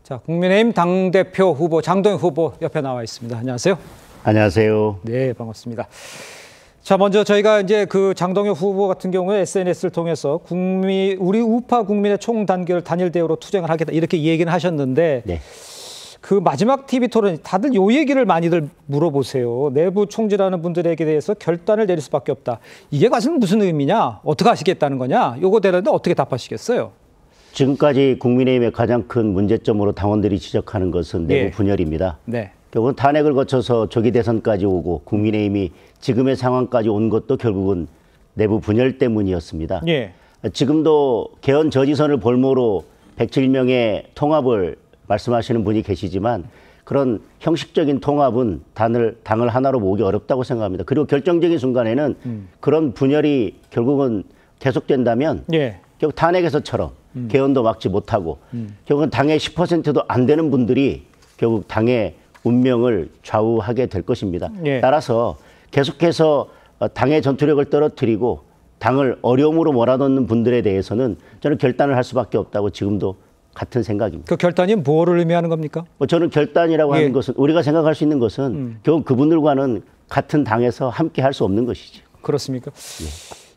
자, 국민의힘 당대표 후보 장동혁 후보 옆에 나와 있습니다. 안녕하세요. 안녕하세요. 네, 반갑습니다. 자, 먼저 저희가 이제 그 장동혁 후보 같은 경우에 SNS를 통해서 우리 우파 국민의 총단결 단일 대우로 투쟁을 하겠다 이렇게 얘기는 하셨는데 네. 그 마지막 TV 토론 다들 요 얘기를 많이들 물어보세요. 내부 총질하는 분들에게 대해서 결단을 내릴 수밖에 없다. 이게 과연 무슨 의미냐? 어떻게 하시겠다는 거냐? 요거 대는데 어떻게 답하시겠어요? 지금까지 국민의힘의 가장 큰 문제점으로 당원들이 지적하는 것은 내부 분열입니다. 네. 결국은 탄핵을 거쳐서 조기 대선까지 오고 국민의힘이 지금의 상황까지 온 것도 결국은 내부 분열 때문이었습니다. 예. 지금도 개헌 저지선을 볼모로 107명의 통합을 말씀하시는 분이 계시지만 그런 형식적인 통합은 당을 하나로 모으기 어렵다고 생각합니다. 그리고 결정적인 순간에는 그런 분열이 결국은 계속된다면 결국 탄핵에서처럼 개헌도 막지 못하고 결국은 당의 10%도 안 되는 분들이 결국 당의 운명을 좌우하게 될 것입니다. 따라서 계속해서 당의 전투력을 떨어뜨리고 당을 어려움으로 몰아넣는 분들에 대해서는 저는 결단을 할 수밖에 없다고 지금도 같은 생각입니다. 그 결단이 뭐를 의미하는 겁니까? 저는 결단이라고 하는 것은 우리가 생각할 수 있는 것은 결국 그분들과는 같은 당에서 함께 할 수 없는 것이죠. 그렇습니까?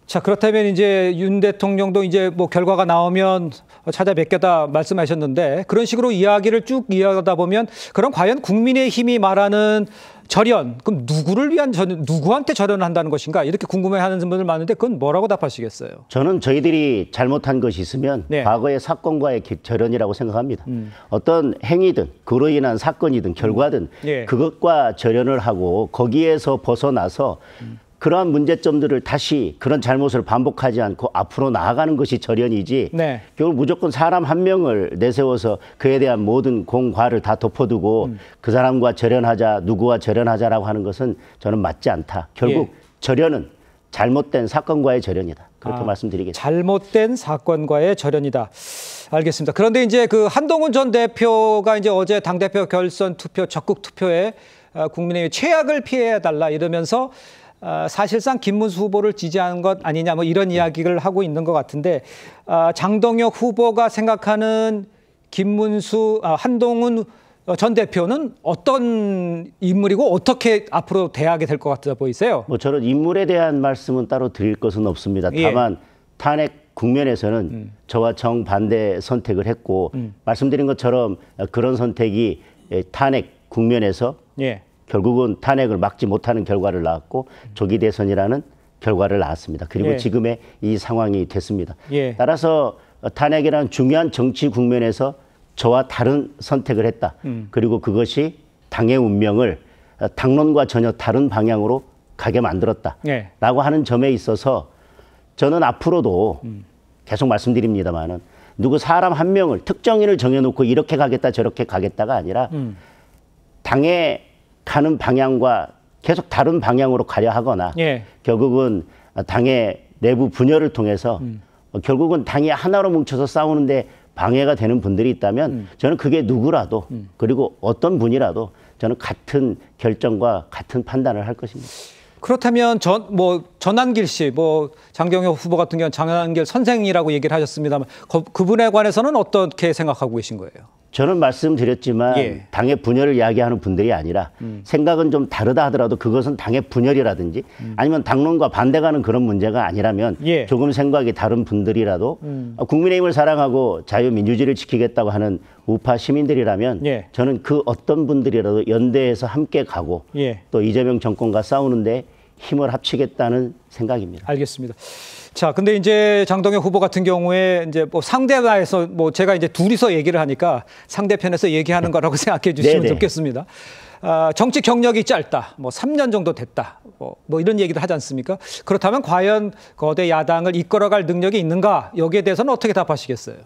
자, 그렇다면 이제 윤 대통령도 이제 뭐 결과가 나오면 찾아뵙겠다 말씀하셨는데 그런 식으로 이야기를 쭉 이어가다 보면 그럼 과연 국민의힘이 말하는 절연, 그럼 누구를 위한 누구한테 절연을 한다는 것인가 이렇게 궁금해하는 분들 많은데 그건 뭐라고 답하시겠어요? 저는 저희들이 잘못한 것이 있으면 과거의 사건과의 절연이라고 생각합니다. 어떤 행위든 그로 인한 사건이든 결과든 그것과 절연을 하고 거기에서 벗어나서 그러한 문제점들을 다시 그런 잘못을 반복하지 않고 앞으로 나아가는 것이 절연이지 결국 무조건 사람 한 명을 내세워서 그에 대한 모든 공과를 다 덮어두고 그 사람과 절연하자 누구와 절연하자라고 하는 것은 저는 맞지 않다. 결국 절연은 잘못된 사건과의 절연이다. 그렇게 말씀드리겠습니다. 잘못된 사건과의 절연이다. 알겠습니다. 그런데 이제 그 한동훈 전 대표가 이제 어제 당대표 결선 투표 적극 투표에 국민의힘 최악을 피해달라 이러면서 사실상 김문수 후보를 지지하는 것 아니냐 뭐 이런 이야기를 하고 있는 것 같은데 장동혁 후보가 생각하는 한동훈 전 대표는 어떤 인물이고 어떻게 앞으로 대하게 될 것 같아 보이세요? 저는 인물에 대한 말씀은 따로 드릴 것은 없습니다. 다만 탄핵 국면에서는 저와 정반대 선택을 했고 말씀드린 것처럼 그런 선택이 탄핵 국면에서 결국은 탄핵을 막지 못하는 결과를 낳았고 조기 대선이라는 결과를 낳았습니다. 그리고 지금의 이 상황이 됐습니다. 따라서 탄핵이라는 중요한 정치 국면에서 저와 다른 선택을 했다. 그리고 그것이 당의 운명을 당론과 전혀 다른 방향으로 가게 만들었다. 라고 하는 점에 있어서 저는 앞으로도 계속 말씀드립니다만은 누구 사람 한 명을 특정인을 정해놓고 이렇게 가겠다 저렇게 가겠다가 아니라 당의 가는 방향과 계속 다른 방향으로 가려 하거나 결국은 당의 내부 분열을 통해서 결국은 당이 하나로 뭉쳐서 싸우는데 방해가 되는 분들이 있다면 저는 그게 누구라도 그리고 어떤 분이라도 저는 같은 결정과 같은 판단을 할 것입니다. 그렇다면 전한길 씨, 장동혁 후보 같은 경우는 전한길 선생이라고 얘기를 하셨습니다만 그분에 관해서는 어떻게 생각하고 계신 거예요? 저는 말씀드렸지만 당의 분열을 이야기하는 분들이 아니라 생각은 좀 다르다 하더라도 그것은 당의 분열이라든지 아니면 당론과 반대가는 그런 문제가 아니라면 조금 생각이 다른 분들이라도 국민의힘을 사랑하고 자유민주주의를 지키겠다고 하는 우파 시민들이라면 저는 그 어떤 분들이라도 연대해서 함께 가고 또 이재명 정권과 싸우는데 힘을 합치겠다는 생각입니다. 알겠습니다. 자, 근데 이제 장동혁 후보 같은 경우에 이제 상대가에서 제가 이제 둘이서 얘기를 하니까 상대편에서 얘기하는 거라고 생각해 주시면 좋겠습니다. 정치 경력이 짧다, 3년 정도 됐다, 이런 얘기도 하지 않습니까? 그렇다면 과연 거대 야당을 이끌어갈 능력이 있는가? 여기에 대해서는 어떻게 답하시겠어요?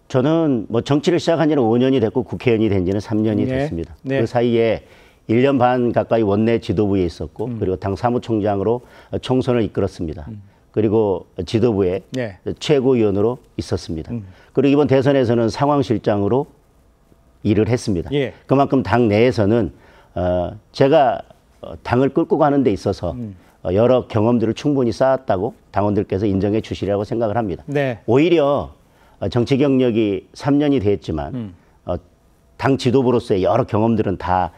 저는 정치를 시작한 지는 5년이 됐고 국회의원이 된 지는 3년이 됐습니다. 그 사이에 1년 반 가까이 원내 지도부에 있었고 그리고 당 사무총장으로 총선을 이끌었습니다. 그리고 지도부의 최고위원으로 있었습니다. 그리고 이번 대선에서는 상황실장으로 일을 했습니다. 그만큼 당 내에서는 제가 당을 끌고 가는 데 있어서 여러 경험들을 충분히 쌓았다고 당원들께서 인정해 주시리라고 생각을 합니다. 오히려 정치 경력이 3년이 됐지만 당 지도부로서의 여러 경험들은 다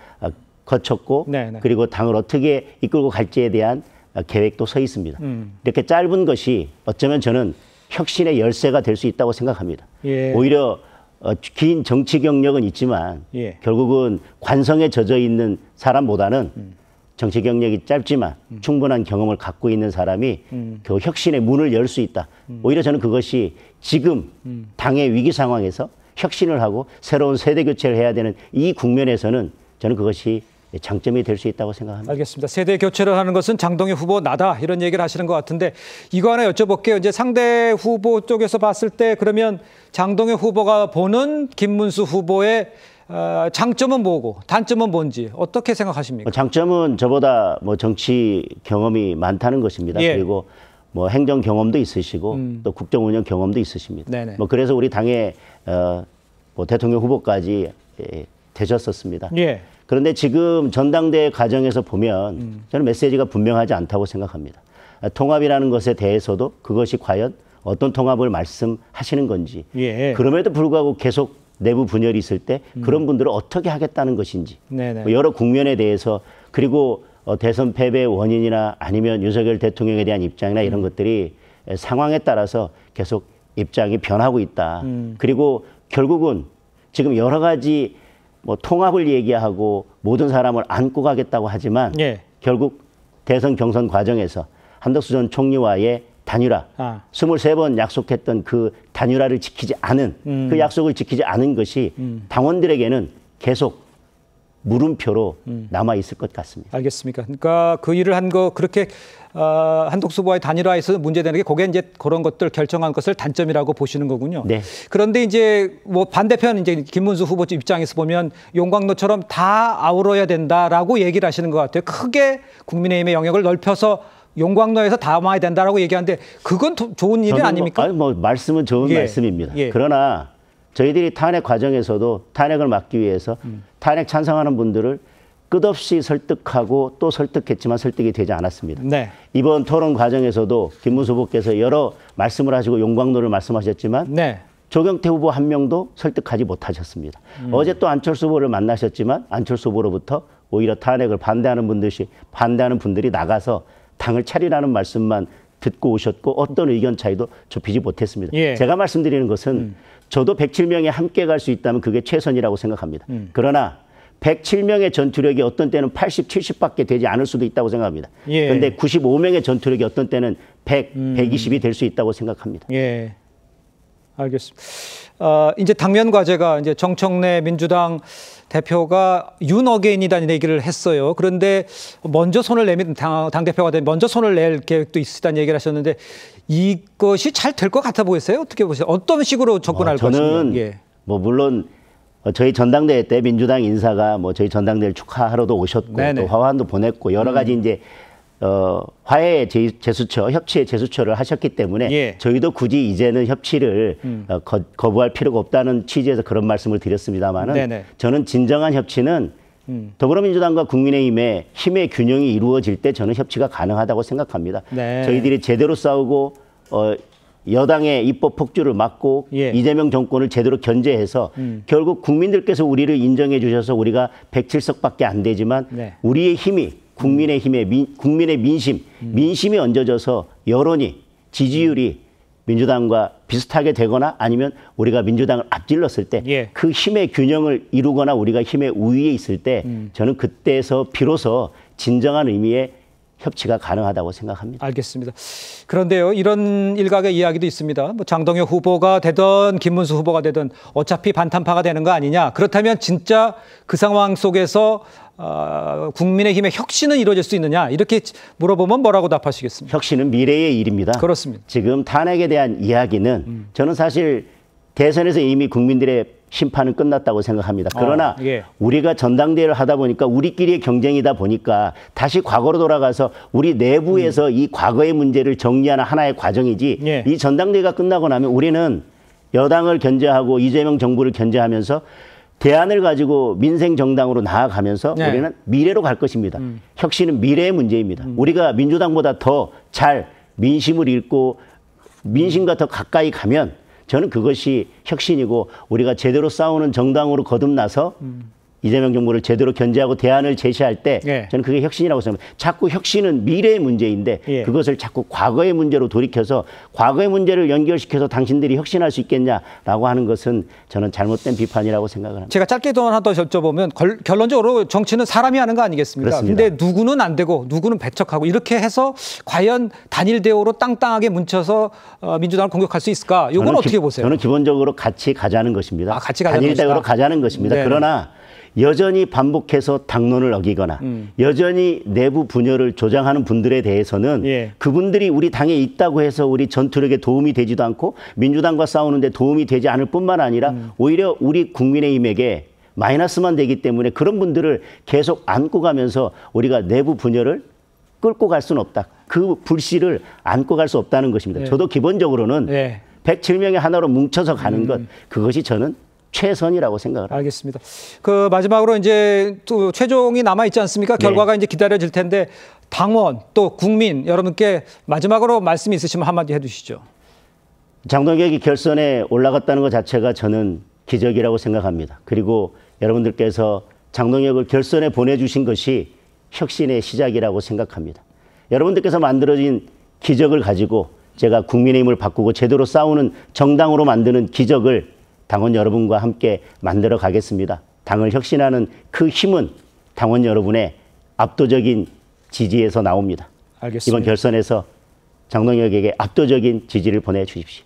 거쳤고 네네. 그리고 당을 어떻게 이끌고 갈지에 대한 계획도 서 있습니다. 이렇게 짧은 것이 어쩌면 저는 혁신의 열쇠가 될 수 있다고 생각합니다. 예. 오히려 긴 정치 경력은 있지만 예. 결국은 관성에 젖어 있는 사람보다는 정치 경력이 짧지만 충분한 경험을 갖고 있는 사람이 그 혁신의 문을 열 수 있다. 오히려 저는 그것이 지금 당의 위기 상황에서 혁신을 하고 새로운 세대 교체를 해야 되는 이 국면에서는 저는 그것이 장점이 될 수 있다고 생각합니다. 알겠습니다. 세대 교체를 하는 것은 장동혁 후보 나다 이런 얘기를 하시는 것 같은데 이거 하나 여쭤볼게요. 이제 상대 후보 쪽에서 봤을 때 그러면 장동혁 후보가 보는 김문수 후보의 장점은 뭐고 단점은 뭔지 어떻게 생각하십니까? 장점은 저보다 뭐 정치 경험이 많다는 것입니다. 예. 그리고 뭐 행정 경험도 있으시고 또 국정 운영 경험도 있으십니다. 네네. 뭐 그래서 우리 당의 뭐 대통령 후보까지 되셨었습니다. 예. 그런데 지금 전당대회 과정에서 보면 저는 메시지가 분명하지 않다고 생각합니다. 통합이라는 것에 대해서도 그것이 과연 어떤 통합을 말씀하시는 건지 예. 그럼에도 불구하고 계속 내부 분열이 있을 때 그런 분들을 어떻게 하겠다는 것인지 뭐 여러 국면에 대해서 그리고 대선 패배의 원인이나 아니면 윤석열 대통령에 대한 입장이나 이런 것들이 상황에 따라서 계속 입장이 변하고 있다. 그리고 결국은 지금 여러 가지 뭐 통합을 얘기하고 모든 사람을 안고 가겠다고 하지만 예. 결국 대선 경선 과정에서 한덕수 전 총리와의 단일화, 23번 약속했던 그 단일화를 지키지 않은 그 약속을 지키지 않은 것이 당원들에게는 계속 물음표로 남아 있을 것 같습니다. 알겠습니까? 그러니까 그 일을 한 거 그렇게 한덕수 후보와의 단일화에서 문제되는 게 그게 이제 그런 것들 결정한 것을 단점이라고 보시는 거군요. 네. 그런데 이제 뭐 반대편 이제 김문수 후보 입장에서 보면 용광로처럼 다 아우러야 된다라고 얘기를 하시는 것 같아요. 크게 국민의힘의 영역을 넓혀서 용광로에서 담아야 된다라고 얘기하는데 그건 좋은 일이 아닙니까? 뭐 말씀은 좋은 말씀입니다. 그러나 저희들이 탄핵 과정에서도 탄핵을 막기 위해서 탄핵 찬성하는 분들을 끝없이 설득하고 또 설득했지만 설득이 되지 않았습니다. 네. 이번 토론 과정에서도 김문수 후보께서 여러 말씀을 하시고 용광로를 말씀하셨지만 조경태 후보 한 명도 설득하지 못하셨습니다. 어제 또 안철수 후보를 만나셨지만 안철수 후보로부터 오히려 탄핵을 반대하는 분들이 나가서 당을 차리라는 말씀만 듣고 오셨고 어떤 의견 차이도 좁히지 못했습니다. 제가 말씀드리는 것은 저도 107명이 함께 갈 수 있다면 그게 최선이라고 생각합니다. 그러나 107명의 전투력이 어떤 때는 80, 70밖에 되지 않을 수도 있다고 생각합니다. 그런데 95명의 전투력이 어떤 때는 100, 120이 될 수 있다고 생각합니다. 예, 알겠습니다. 이제 당면 과제가 이제 정청래 민주당 대표가 윤어게인이라는 얘기를 했어요. 그런데 먼저 손을 내면 당대표가 되면 먼저 손을 낼 계획도 있다는 얘기를 하셨는데 이것이 잘 될 것 같아 보이세요? 어떻게 보세요? 어떤 식으로 접근할 것인가? 저는 뭐 물론 저희 전당대회 때 민주당 인사가 뭐 저희 전당대회를 축하하러도 오셨고 또 화환도 보냈고 여러 가지 이제 화해의 제스처, 협치의 제스처를 하셨기 때문에 저희도 굳이 이제는 협치를 거부할 필요가 없다는 취지에서 그런 말씀을 드렸습니다만은 저는 진정한 협치는 더불어민주당과 국민의힘의 힘의 균형이 이루어질 때 저는 협치가 가능하다고 생각합니다. 저희들이 제대로 싸우고 여당의 입법 폭주를 막고 이재명 정권을 제대로 견제해서 결국 국민들께서 우리를 인정해 주셔서 우리가 107석밖에 안 되지만 우리의 힘이 국민의 민심이 얹어져서 여론이 지지율이 민주당과 비슷하게 되거나 아니면 우리가 민주당을 앞질렀을 때 그 힘의 균형을 이루거나 우리가 힘의 우위에 있을 때 저는 그때서 비로소 진정한 의미의 협치가 가능하다고 생각합니다. 알겠습니다. 그런데요, 이런 일각의 이야기도 있습니다. 뭐 장동혁 후보가 되든 김문수 후보가 되든 어차피 반탄파가 되는 거 아니냐. 그렇다면 진짜 그 상황 속에서 국민의힘의 혁신은 이루어질 수 있느냐. 이렇게 물어보면 뭐라고 답하시겠습니까? 혁신은 미래의 일입니다. 그렇습니다. 지금 탄핵에 대한 이야기는 저는 사실 대선에서 이미 국민들의 심판은 끝났다고 생각합니다. 그러나 우리가 전당대회를 하다 보니까 우리끼리의 경쟁이다 보니까 다시 과거로 돌아가서 우리 내부에서 이 과거의 문제를 정리하는 하나의 과정이지 이 전당대회가 끝나고 나면 우리는 여당을 견제하고 이재명 정부를 견제하면서 대안을 가지고 민생 정당으로 나아가면서 우리는 미래로 갈 것입니다. 혁신은 미래의 문제입니다. 우리가 민주당보다 더 잘 민심을 읽고 민심과 더 가까이 가면 저는 그것이 혁신이고 우리가 제대로 싸우는 정당으로 거듭나서 이재명 정부를 제대로 견제하고 대안을 제시할 때 예. 저는 그게 혁신이라고 생각합니다. 자꾸 혁신은 미래의 문제인데 예. 그것을 자꾸 과거의 문제로 돌이켜서 과거의 문제를 연결시켜서 당신들이 혁신할 수 있겠냐라고 하는 것은 저는 잘못된 비판이라고 생각을 합니다. 제가 짧게 더 하나 더 여쭤보면 결론적으로 정치는 사람이 하는 거 아니겠습니까? 그렇습니다. 근데 누구는 안 되고 누구는 배척하고 이렇게 해서 과연 단일 대우로 땅땅하게 뭉쳐서 민주당을 공격할 수 있을까? 이건 어떻게 보세요? 저는 기본적으로 같이 가자는 것입니다. 같이 가자는 단일 대우로 것이다. 가자는 것입니다. 네네. 그러나 여전히 반복해서 당론을 어기거나 여전히 내부 분열을 조장하는 분들에 대해서는 예. 그분들이 우리 당에 있다고 해서 우리 전투력에 도움이 되지도 않고 민주당과 싸우는데 도움이 되지 않을 뿐만 아니라 오히려 우리 국민의힘에게 마이너스만 되기 때문에 그런 분들을 계속 안고 가면서 우리가 내부 분열을 끌고 갈 수는 없다. 그 불씨를 안고 갈 수 없다는 것입니다. 예. 저도 기본적으로는 예. 107명의 하나로 뭉쳐서 가는 것, 그것이 저는 최선이라고 생각을 합니다. 알겠습니다. 그 마지막으로 이제 또 최종이 남아 있지 않습니까? 결과가 이제 기다려질 텐데 당원 또 국민 여러분께 마지막으로 말씀 있으시면 한마디 해주시죠. 장동혁이 결선에 올라갔다는 것 자체가 저는 기적이라고 생각합니다. 그리고 여러분들께서 장동혁을 결선에 보내주신 것이 혁신의 시작이라고 생각합니다. 여러분들께서 만들어진 기적을 가지고 제가 국민의힘을 바꾸고 제대로 싸우는 정당으로 만드는 기적을 당원 여러분과 함께 만들어 가겠습니다. 당을 혁신하는 그 힘은 당원 여러분의 압도적인 지지에서 나옵니다. 알겠습니다. 이번 결선에서 장동혁에게 압도적인 지지를 보내주십시오.